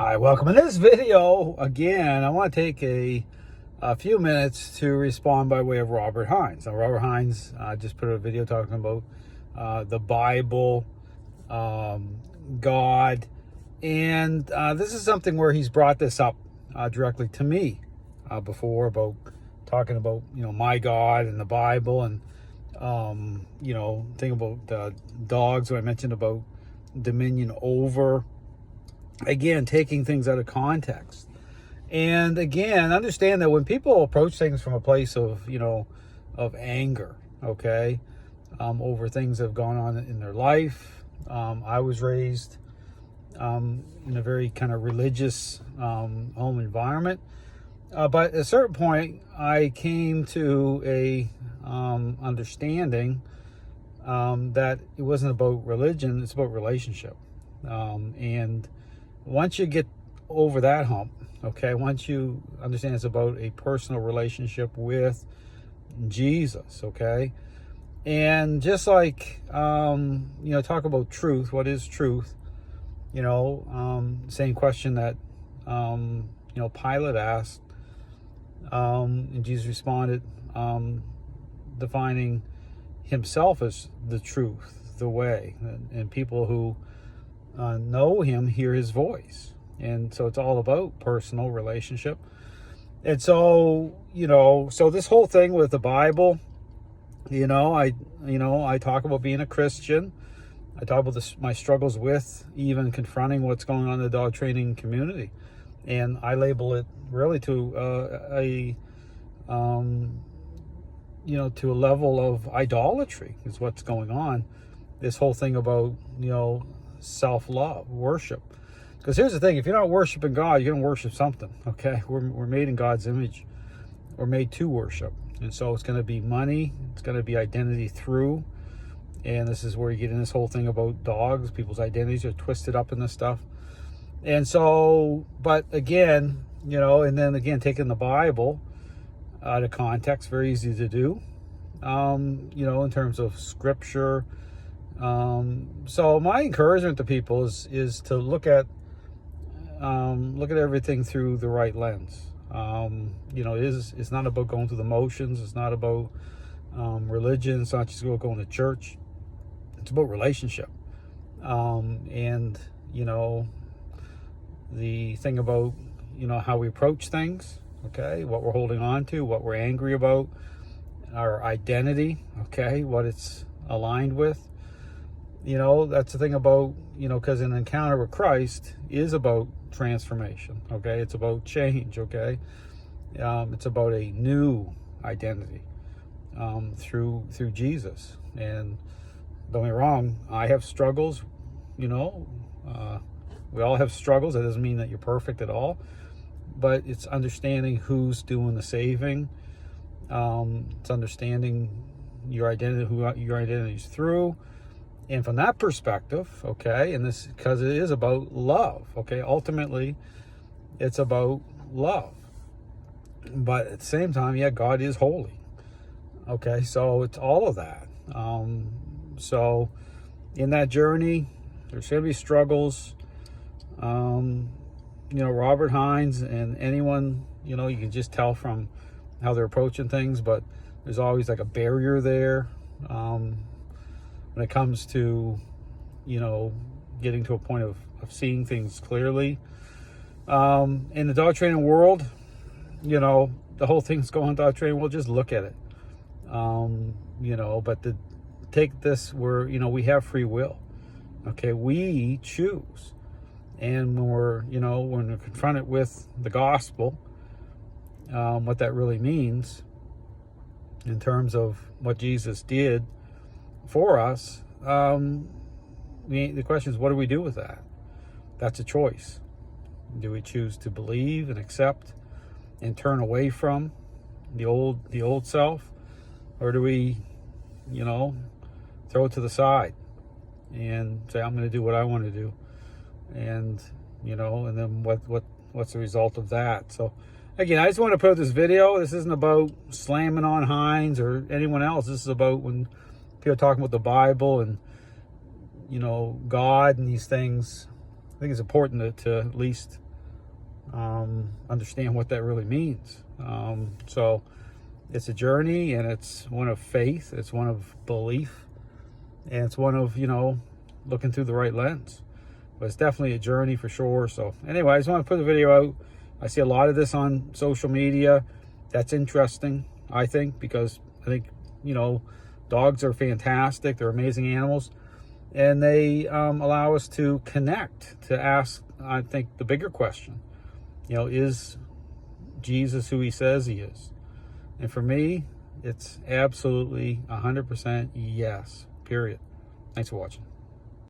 Hi, welcome. In this video, again, I want to take a few minutes to respond by way of Robert Hines. Now, Robert Hines just put a video talking about the Bible, God, and this is something where he's brought this up directly to me before, about talking about, my God and the Bible, and, thinking about dogs, what I mentioned about dominion over. Again, taking things out of context. And again, understand that when people approach things from a place of, of anger, okay, over things that have gone on in their life. I was raised in a very kind of religious home environment. But at a certain point, I came to a understanding that it wasn't about religion, it's about relationship. And once you get over that hump, okay, once you understand it's about a personal relationship with Jesus, okay, and just like, talk about truth, what is truth, same question that, Pilate asked, and Jesus responded, defining himself as the truth, the way, and people who know him hear his voice. And so it's all about personal relationship. And so, so this whole thing with the Bible, I talk about being a Christian. I talk about my struggles with even confronting what's going on in the dog training community. And I label it really to to a level of idolatry is what's going on. This whole thing about, self-love, worship. Because here's the thing, if you're not worshiping God, you're going to worship something, okay? We're made in God's image. We're made to worship. And so it's going to be money. It's going to be identity through. And this is where you get in this whole thing about dogs. People's identities are twisted up in this stuff. And so, but again, and then again, taking the Bible out of context, very easy to do, in terms of scripture. So my encouragement to people is to look at everything through the right lens. It's not about going through the motions. It's not about religion. It's not just about going to church. It's about relationship. And the thing about, how we approach things, okay, what we're holding on to, what we're angry about, our identity, okay, what it's aligned with. That's the thing about, because an encounter with Christ is about transformation, okay? It's about change, okay? It's about a new identity through Jesus. And don't get me wrong, I have struggles, we all have struggles. That doesn't mean that you're perfect at all, but it's understanding who's doing the saving. It's understanding your identity, who your identity is through. And from that perspective, okay, and this, because it is about love, okay, ultimately it's about love. But at the same time, God is holy, okay, so it's all of that. So in that journey, there's going to be struggles. Robert Hines and anyone, you can just tell from how they're approaching things, but there's always like a barrier there. When it comes to, getting to a point of seeing things clearly. In the dog training world, the whole thing's going on dog training, we'll just look at it. But to take this where, we have free will. Okay, we choose. And when we're confronted with the gospel, what that really means in terms of what Jesus did for us, the question is, what do we do with that? That's a choice. Do we choose to believe and accept and turn away from the old self, or do we, throw it to the side and say, I'm going to do what I want to do, and and then what's the result of that? So again, I just want to put out this video. This isn't about slamming on Hines or anyone else. This is about when people are talking about the Bible and, God and these things. I think it's important to at least understand what that really means. So it's a journey, and it's one of faith, it's one of belief, and it's one of, looking through the right lens. But it's definitely a journey for sure. So anyway, I just want to put the video out. I see a lot of this on social media. That's interesting, I think, because I think, dogs are fantastic. They're amazing animals. And they allow us to connect, to ask, I think, the bigger question. Is Jesus who he says he is? And for me, it's absolutely 100% yes, period. Thanks for watching.